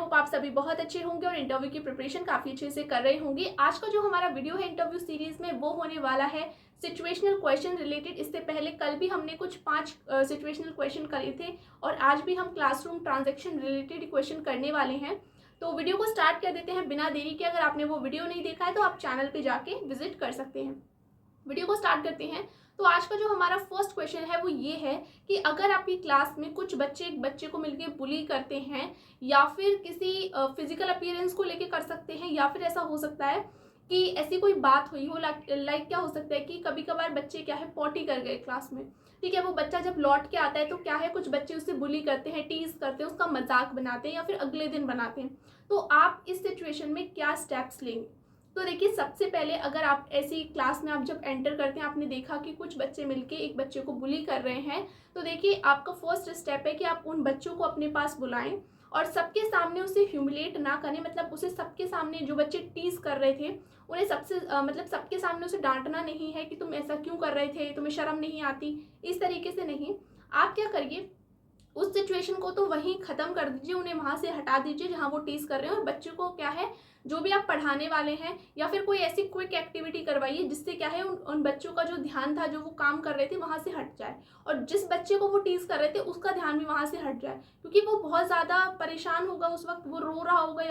Hope आप सभी बहुत अच्छे होंगे और इंटरव्यू की प्रिपरेशन काफ़ी अच्छे से कर रहे होंगे। आज का जो हमारा वीडियो है इंटरव्यू सीरीज में वो होने वाला है सिचुएशनल क्वेश्चन रिलेटेड। इससे पहले कल भी हमने कुछ 5 सिचुएशनल क्वेश्चन करे थे और आज भी हम क्लासरूम ट्रांजेक्शन रिलेटेड क्वेश्चन करने वाले हैं। तो वीडियो को स्टार्ट कर देते हैं बिना देरी के। अगर आपने वो वीडियो नहीं देखा है तो आप चैनल पर जाके विजिट कर सकते हैं। वीडियो को स्टार्ट करते हैं। तो आज का जो हमारा फर्स्ट क्वेश्चन है वो ये है कि अगर आपकी क्लास में कुछ बच्चे एक बच्चे को मिलके बुली करते हैं या फिर किसी फिजिकल अपीयरेंस को लेके कर सकते हैं, या फिर ऐसा हो सकता है कि ऐसी कोई बात हुई हो, लाइक क्या हो सकता है कि कभी कभार बच्चे क्या है पॉटी कर गए क्लास में, ठीक है। वो बच्चा जब लौट के आता है तो क्या है कुछ बच्चे उससे बुली करते हैं, टीज करते हैं, उसका मजाक बनाते हैं या फिर अगले दिन बनाते हैं। तो आप इस सिचुएशन में क्या स्टेप्स लेंगे? तो देखिए, सबसे पहले अगर आप ऐसी क्लास में आप जब एंटर करते हैं, आपने देखा कि कुछ बच्चे मिलके एक बच्चे को बुली कर रहे हैं, तो देखिए आपका फर्स्ट स्टेप है कि आप उन बच्चों को अपने पास बुलाएं और सबके सामने उसे ह्यूमिलेट ना करें। मतलब उसे सबके सामने, जो बच्चे टीज कर रहे थे उन्हें मतलब सबके सामने उसे डांटना नहीं है कि तुम ऐसा क्यों कर रहे थे, तुम्हें शर्म नहीं आती, इस तरीके से नहीं। आप क्या करिए, उस सिचुएशन को तो वहीं ख़त्म कर दीजिए, उन्हें वहाँ से हटा दीजिए जहाँ वो टीज कर रहे हैं, और बच्चों को क्या है जो भी आप पढ़ाने वाले हैं या फिर कोई ऐसी क्विक एक्टिविटी करवाइए जिससे क्या है उन बच्चों का जो ध्यान था, जो वो काम कर रहे थे, वहाँ से हट जाए, और जिस बच्चे को वो टीज कर रहे थे उसका ध्यान भी वहाँ से हट जाए, क्योंकि वो बहुत ज़्यादा परेशान होगा उस वक्त, वो रो रहा होगा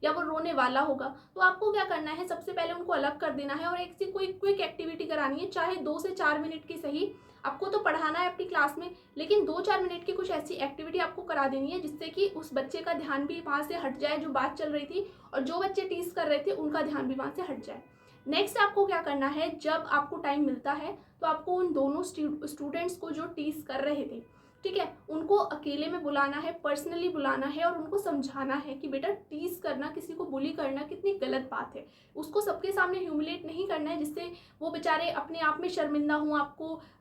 या वो रोने वाला होगा। तो आपको क्या करना है, सबसे पहले उनको अलग कर देना है और एक सी कोई क्विक एक्टिविटी करानी है, चाहे 2 से 4 मिनट की सही। आपको तो पढ़ाना है अपनी क्लास में, लेकिन 2-4 मिनट की कुछ ऐसी एक्टिविटी आपको करा देनी है जिससे कि उस बच्चे का ध्यान भी वहाँ से हट जाए जो बात चल रही थी, और जो बच्चे टीज कर रहे थे उनका ध्यान भी वहाँ से हट जाए। नेक्स्ट आपको क्या करना है, जब आपको टाइम मिलता है तो आपको उन दोनों स्टूडेंट्स को जो टीज कर रहे थे, ठीक है, उनको अकेले में बुलाना है, पर्सनली बुलाना है और उनको समझाना है कि बेटा टीज करना, किसी को बुली करना कितनी गलत बात है। उसको सबके सामने ह्यूमिलेट नहीं करना है जिससे वो बेचारे अपने आप में शर्मिंदा हों,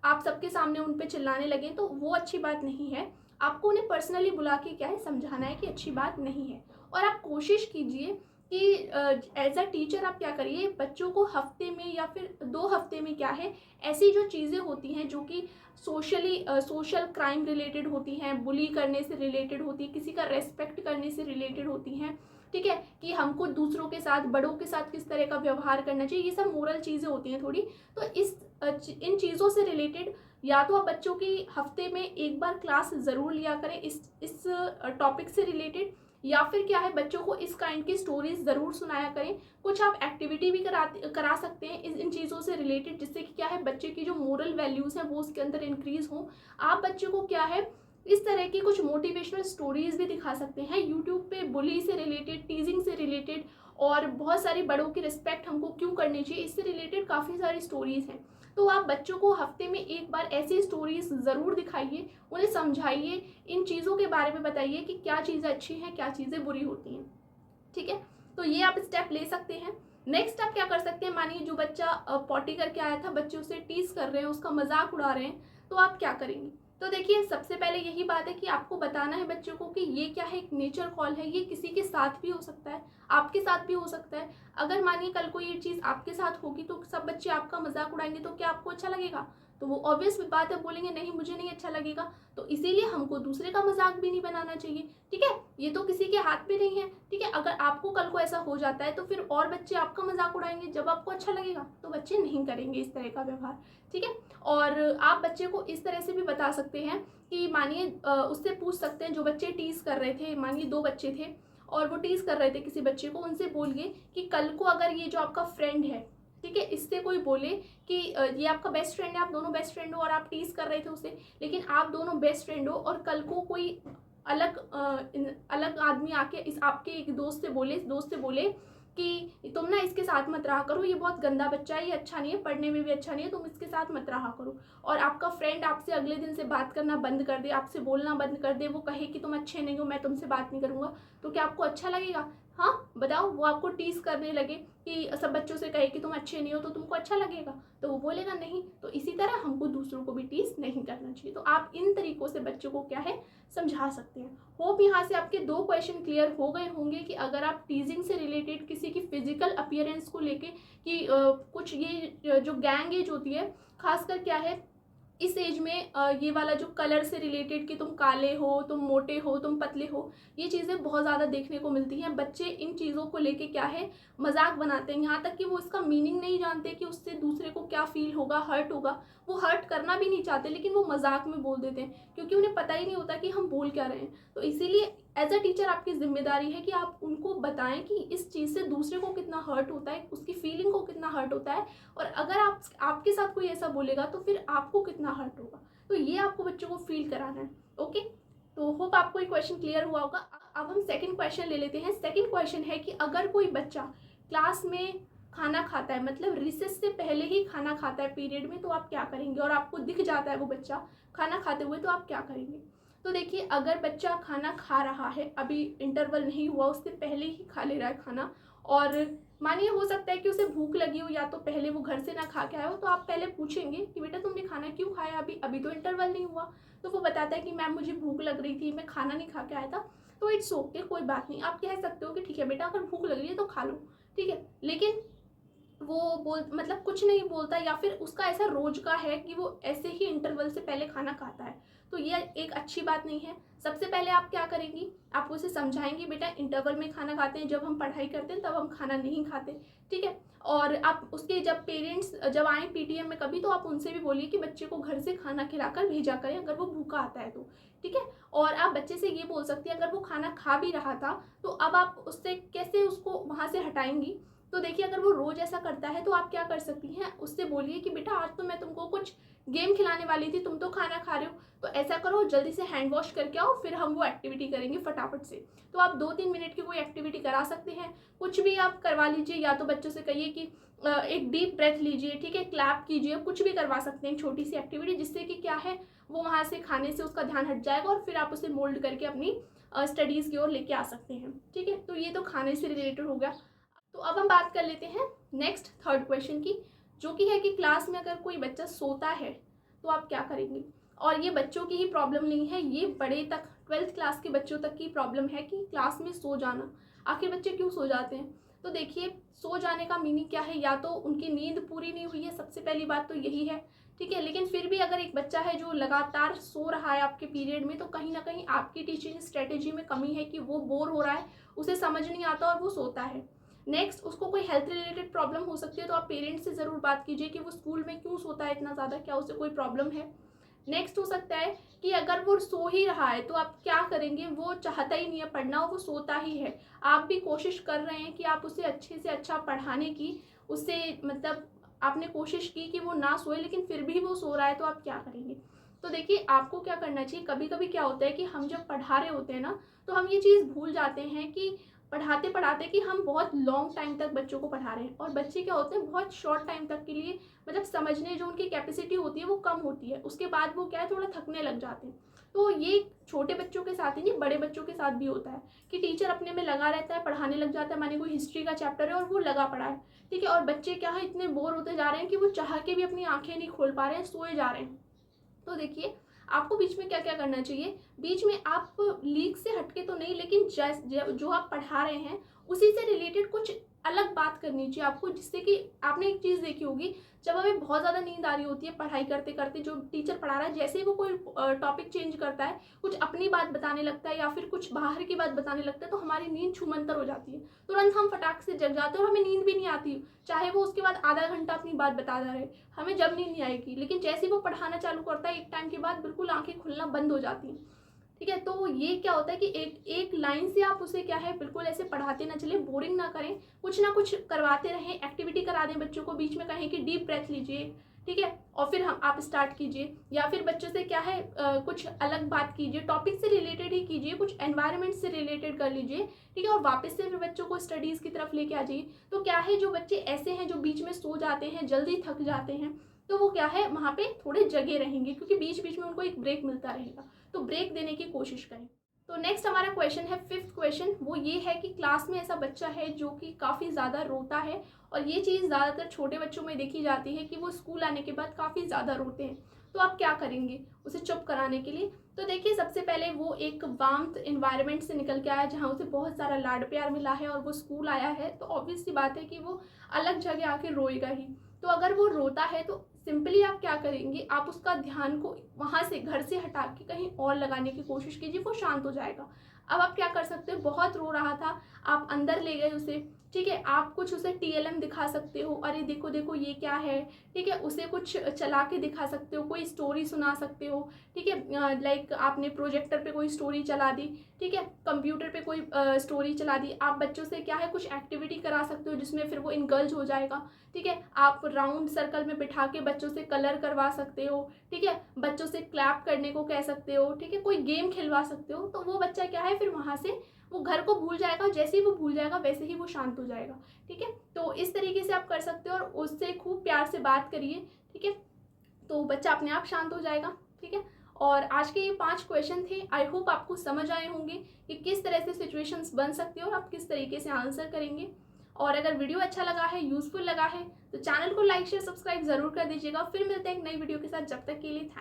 आप सबके सामने उन पे चिल्लाने लगें, तो वो अच्छी बात नहीं है। आपको उन्हें पर्सनली बुला के क्या है समझाना है कि अच्छी बात नहीं है। और आप कोशिश कीजिए कि एज अ टीचर आप क्या करिए, बच्चों को हफ्ते में या फिर 2 हफ्ते में क्या है ऐसी जो चीज़ें होती हैं जो कि सोशल क्राइम रिलेटेड होती हैं, बुली करने से रिलेटेड होती है, किसी का रेस्पेक्ट करने से रिलेटेड होती हैं, ठीक है, कि हमको दूसरों के साथ, बड़ों के साथ किस तरह का व्यवहार करना चाहिए, ये सब मोरल चीज़ें होती हैं थोड़ी। तो इन चीज़ों से रिलेटेड या तो आप बच्चों की हफ्ते में एक बार क्लास ज़रूर लिया करें इस टॉपिक से रिलेटेड, या फिर क्या है बच्चों को इस काइंड की स्टोरीज ज़रूर सुनाया करें। कुछ आप एक्टिविटी भी करा सकते हैं इन चीज़ों से रिलेटेड, जिससे कि क्या है बच्चे की जो मोरल वैल्यूज़ हैं वो उसके अंदर इंक्रीज हो। आप बच्चों को क्या है इस तरह की कुछ मोटिवेशनल स्टोरीज भी दिखा सकते हैं यूट्यूब पे, बुली से रिलेटेड, टीजिंग से रिलेटेड, और बहुत सारी बड़ों की रिस्पेक्ट हमको क्यों करनी चाहिए, इससे रिलेटेड काफ़ी सारी स्टोरीज हैं। तो आप बच्चों को हफ्ते में एक बार ऐसी स्टोरीज ज़रूर दिखाइए, उन्हें समझाइए, इन चीज़ों के बारे में बताइए कि क्या चीज़ें अच्छी हैं, क्या चीज़ें बुरी होती हैं, ठीक है। तो ये आप स्टेप ले सकते हैं। नेक्स्ट आप क्या कर सकते हैं, मानिए जो बच्चा पॉटी करके आया था, बच्चे उसे टीज कर रहे हैं, उसका मजाक उड़ा रहे हैं, तो आप क्या करेंगे? तो देखिए, सबसे पहले यही बात है कि आपको बताना है बच्चों को कि ये क्या है, एक नेचर कॉल है, ये किसी के साथ भी हो सकता है, आपके साथ भी हो सकता है। अगर मानिए कल को ये चीज़ आपके साथ होगी तो सब बच्चे आपका मजाक उड़ाएंगे, तो क्या आपको अच्छा लगेगा? तो वो ऑब्वियस बात है, बोलेंगे नहीं मुझे नहीं अच्छा लगेगा। तो इसीलिए हमको दूसरे का मजाक भी नहीं बनाना चाहिए, ठीक है। ये तो किसी के हाथ में नहीं है, ठीक है। अगर आपको कल को ऐसा हो जाता है तो फिर और बच्चे आपका मजाक उड़ाएंगे, जब आपको अच्छा लगेगा तो बच्चे नहीं करेंगे इस तरह का व्यवहार, ठीक है। और आप बच्चे को इस तरह से भी बता सकते हैं कि मानिए उससे पूछ सकते हैं, जो बच्चे टीज कर रहे थे, मानिए 2 बच्चे थे और वो टीज कर रहे थे किसी बच्चे को, उनसे बोलिए कि कल को अगर ये जो आपका फ्रेंड है, ठीक है, इससे कोई बोले कि ये आपका बेस्ट फ्रेंड है, आप दोनों बेस्ट फ्रेंड हो और आप टीज कर रहे थे उसे, लेकिन आप दोनों बेस्ट फ्रेंड हो, और कल को कोई अलग आदमी आके इस आपके एक दोस्त से बोले कि तुम ना इसके साथ मत रहा करो, ये बहुत गंदा बच्चा है, ये अच्छा नहीं है, पढ़ने में भी अच्छा नहीं है, तुम इसके साथ मत रहा करो, और आपका फ्रेंड आपसे अगले दिन से बात करना बंद कर दे, आपसे बोलना बंद कर दे, वो कहे कि तुम अच्छे नहीं हो, मैं तुमसे बात नहीं करूंगा, तो क्या आपको अच्छा लगेगा? हाँ बताओ। वो आपको टीज करने लगे कि सब बच्चों से कहे कि तुम अच्छे नहीं हो, तो तुमको अच्छा लगेगा? तो वो बोलेगा नहीं। तो इसी तरह हमको दूसरों को भी टीज नहीं करना चाहिए। तो आप इन तरीकों से बच्चों को क्या है समझा सकते हैं। होप यहाँ से आपके 2 क्वेश्चन क्लियर हो गए होंगे कि अगर आप टीजिंग से रिलेटेड किसी की फिजिकल अपीयरेंस को लेके कि कुछ ये जो गैंग एज होती है, खासकर क्या है इस एज में ये वाला जो कलर से रिलेटेड कि तुम काले हो, तुम मोटे हो, तुम पतले हो, ये चीज़ें बहुत ज़्यादा देखने को मिलती हैं। बच्चे इन चीज़ों को लेके क्या है, मजाक बनाते हैं, यहाँ तक कि वो इसका मीनिंग नहीं जानते कि उससे दूसरे को क्या फील होगा, हर्ट होगा। वो हर्ट करना भी नहीं चाहते, लेकिन वो मजाक में बोल देते हैं, क्योंकि उन्हें पता ही नहीं होता कि हम बोल क्या रहे हैं। तो इसीलिए एज अ टीचर आपकी जिम्मेदारी है कि आप उनको बताएं कि इस चीज़ से दूसरे को कितना हर्ट होता है, उसकी फीलिंग को कितना हर्ट होता है, और अगर आपके साथ कोई ऐसा बोलेगा तो फिर आपको कितना हर्ट होगा। तो ये आपको बच्चों को फील कराना है। ओके, तो होप आपको ये क्वेश्चन क्लियर हुआ होगा। अब हम सेकंड क्वेश्चन ले लेते हैं। सेकंड क्वेश्चन है कि अगर कोई बच्चा क्लास में खाना खाता है, मतलब रिसेस से पहले ही खाना खाता है पीरियड में, तो आप क्या करेंगे, और आपको दिख जाता है वो बच्चा खाना खाते हुए, तो आप क्या करेंगे। तो देखिए, अगर बच्चा खाना खा रहा है, अभी इंटरवल नहीं हुआ, उससे पहले ही खा ले रहा है खाना, और मानिए हो सकता है कि उसे भूख लगी हो, या तो पहले वो घर से ना खा के आया हो, तो आप पहले पूछेंगे कि बेटा तुमने खाना क्यों खाया, अभी तो इंटरवल नहीं हुआ। तो वो बताता है कि मैम मुझे भूख लग रही थी, मैं खाना नहीं खा के आया था। तो इट्स ओके, कोई बात नहीं, आप कह सकते हो कि ठीक है बेटा, अगर भूख लग रही है तो खा लो, ठीक है। लेकिन वो मतलब कुछ नहीं बोलता, या फिर उसका ऐसा रोज का है कि वो ऐसे ही इंटरवल से पहले खाना खाता है, तो ये एक अच्छी बात नहीं है। सबसे पहले आप क्या करेंगी, आप उसे समझाएंगी बेटा इंटरवल में खाना खाते हैं, जब हम पढ़ाई करते हैं तब हम खाना नहीं खाते, ठीक है। और आप उसके जब पेरेंट्स जब आए पीटीएम में कभी, तो आप उनसे भी बोलिए कि बच्चे को घर से खाना खिलाकर भेजा करें अगर वो भूखा आता है तो, ठीक है। और आप बच्चे से ये बोल सकती हैं, अगर वो खाना खा भी रहा था तो अब आप उससे कैसे उसको वहाँ से हटाएंगी। तो देखिए, अगर वो रोज ऐसा करता है तो आप क्या कर सकती हैं, उससे बोलिए कि बेटा आज तो मैं तुमको कुछ गेम खिलाने वाली थी, तुम तो खाना खा रहे हो, तो ऐसा करो जल्दी से हैंड वॉश करके आओ, फिर हम वो एक्टिविटी करेंगे फटाफट से। तो आप 2-3 मिनट की कोई एक्टिविटी करा सकते हैं, कुछ भी आप करवा लीजिए, या तो बच्चों से कहिए कि एक डीप ब्रेथ लीजिए, ठीक है, क्लैप कीजिए, कुछ भी करवा सकते हैं छोटी सी एक्टिविटी, जिससे कि क्या है, वो वहाँ से खाने से उसका ध्यान हट जाएगा, और फिर आप उसे मोल्ड करके अपनी स्टडीज़ की ओर लेके आ सकते हैं, ठीक है। तो ये तो खाने से रिलेटेड हो गया। तो अब हम बात कर लेते हैं नेक्स्ट थर्ड क्वेश्चन की, जो कि है कि क्लास में अगर कोई बच्चा सोता है तो आप क्या करेंगे। और ये बच्चों की ही प्रॉब्लम नहीं है, ये बड़े तक 12th क्लास के बच्चों तक की प्रॉब्लम है कि क्लास में सो जाना। आखिर बच्चे क्यों सो जाते हैं। तो देखिए, सो जाने का मीनिंग क्या है, या तो उनकी नींद पूरी नहीं हुई है, सबसे पहली बात तो यही है, ठीक है। लेकिन फिर भी अगर एक बच्चा है जो लगातार सो रहा है आपके पीरियड में, तो कहीं ना कहीं आपकी टीचिंग स्ट्रेटेजी में कमी है कि वो बोर हो रहा है, उसे समझ नहीं आता और वो सोता है। नेक्स्ट, उसको कोई हेल्थ रिलेटेड प्रॉब्लम हो सकती है, तो आप पेरेंट्स से ज़रूर बात कीजिए कि वो स्कूल में क्यों सोता है इतना ज़्यादा, क्या उसे कोई प्रॉब्लम है। नेक्स्ट हो सकता है कि अगर वो सो ही रहा है तो आप क्या करेंगे, वो चाहता ही नहीं है पढ़ना और वो सोता ही है, आप भी कोशिश कर रहे हैं कि आप उसे अच्छे से अच्छा पढ़ाने की, उससे मतलब आपने कोशिश की कि वो ना सोए, लेकिन फिर भी वो सो रहा है, तो आप क्या करेंगे। तो देखिए, आपको क्या करना चाहिए, कभी कभी क्या होता है कि हम जब पढ़ा रहे होते हैं ना, तो हम ये चीज़ भूल जाते हैं कि पढ़ाते पढ़ाते कि हम बहुत लॉन्ग टाइम तक बच्चों को पढ़ा रहे हैं, और बच्चे क्या होते हैं बहुत शॉर्ट टाइम तक के लिए, मतलब समझने जो उनकी कैपेसिटी होती है वो कम होती है, उसके बाद वो क्या है थोड़ा थकने लग जाते हैं। तो ये छोटे बच्चों के साथ ही नहीं, बड़े बच्चों के साथ भी होता है कि टीचर अपने में लगा रहता है, पढ़ाने लग जाता है, माने कोई हिस्ट्री का चैप्टर है और वो लगा पड़ा है, ठीक है, और बच्चे क्या है इतने बोर होते जा रहे हैं कि वो चाह के भी अपनी आंखें नहीं खोल पा रहे हैं, सोए जा रहे हैं। तो देखिए, आपको बीच में क्या क्या करना चाहिए, बीच में आप लीक से हटके तो नहीं, लेकिन जो आप पढ़ा रहे हैं उसी से रिलेटेड कुछ अलग बात करनी चाहिए आपको, जिससे कि आपने एक चीज़ देखी होगी, जब हमें बहुत ज़्यादा नींद आ रही होती है पढ़ाई करते करते, जो टीचर पढ़ा रहा है जैसे ही वो कोई टॉपिक चेंज करता है, कुछ अपनी बात बताने लगता है या फिर कुछ बाहर की बात बताने लगता है, तो हमारी नींद छूमंतर हो जाती है, तुरंत हम फटाक से जग जाते हैं और हमें नींद भी नहीं आती, चाहे वो उसके बाद आधा घंटा अपनी बात बता रहे, हमें जब नींद नहीं आएगी। लेकिन जैसे ही वो पढ़ाना चालू करता है, एक टाइम के बाद बिल्कुल आंखें खुलना बंद हो जाती हैं, ठीक है। तो ये क्या होता है कि एक एक लाइन से आप उसे क्या है बिल्कुल ऐसे पढ़ाते ना चले, बोरिंग ना करें, कुछ ना कुछ करवाते रहें, एक्टिविटी करा दें बच्चों को, बीच में कहें कि डीप ब्रेथ लीजिए, ठीक है, और फिर हम आप स्टार्ट कीजिए, या फिर बच्चों से क्या है कुछ अलग बात कीजिए, टॉपिक से रिलेटेड ही कीजिए, कुछ एनवायरनमेंट से रिलेटेड कर लीजिए, ठीक है, और वापस से फिर बच्चों को स्टडीज़ की तरफ लेके आ जाइए। तो क्या है, जो बच्चे ऐसे हैं जो बीच में सो जाते हैं, जल्दी थक जाते हैं, तो वो क्या है वहाँ पे थोड़े जगे रहेंगे, क्योंकि बीच बीच में उनको एक ब्रेक मिलता रहेगा, तो ब्रेक देने की कोशिश करें। तो नेक्स्ट हमारा क्वेश्चन है फिफ्थ क्वेश्चन, वो ये है कि क्लास में ऐसा बच्चा है जो कि काफ़ी ज़्यादा रोता है, और ये चीज़ ज़्यादातर छोटे बच्चों में देखी जाती है कि वो स्कूल आने के बाद काफ़ी ज़्यादा रोते हैं, तो आप क्या करेंगे उसे चुप कराने के लिए। तो देखिए, सबसे पहले वो एक वार्म्थ इन्वायरमेंट से निकल के आया, जहाँ उसे बहुत सारा लाड प्यार मिला है, और वो स्कूल आया है, तो ऑब्वियस सी बात है कि वो अलग जगह आके रोएगा ही। तो अगर वो रोता है तो सिंपली आप क्या करेंगे, आप उसका ध्यान को वहाँ से, घर से हटा के कहीं और लगाने की कोशिश कीजिए, वो शांत हो जाएगा। अब आप क्या कर सकते हो, बहुत रो रहा था, आप अंदर ले गए उसे, ठीक है, आप कुछ उसे टीएलएम दिखा सकते हो, अरे देखो देखो ये क्या है, ठीक है, उसे कुछ चला के दिखा सकते हो, कोई स्टोरी सुना सकते हो, ठीक है, लाइक आपने प्रोजेक्टर पे कोई स्टोरी चला दी, ठीक है, कंप्यूटर पे कोई स्टोरी चला दी। आप बच्चों से क्या है, कुछ एक्टिविटी करा सकते हो जिसमें फिर वो इंगल्ज हो जाएगा, ठीक है, आप राउंड सर्कल में बिठा के बच्चों से कलर करवा सकते हो, ठीक है, बच्चों से क्लैप करने को कह सकते हो, ठीक है, कोई गेम खिलवा सकते हो, तो वो बच्चा क्या है, फिर वहाँ से वो घर को भूल जाएगा, जैसे ही वो भूल जाएगा वैसे ही वो शांत हो जाएगा, ठीक है। तो इस तरीके से आप कर सकते हो और उससे खूब प्यार से बात करिए, ठीक है, तो बच्चा अपने आप शांत हो जाएगा, ठीक है। और आज के ये 5 क्वेश्चन थे, आई होप आपको समझ आए होंगे कि किस तरह से सिचुएशंस बन सकती है और आप किस तरीके से आंसर करेंगे। और अगर वीडियो अच्छा लगा है, यूजफुल लगा है, तो चैनल को लाइक शेयर सब्सक्राइब जरूर कर दीजिएगा। फिर मिलते हैं एक नई वीडियो के साथ, जब तक के लिए थैंक्स।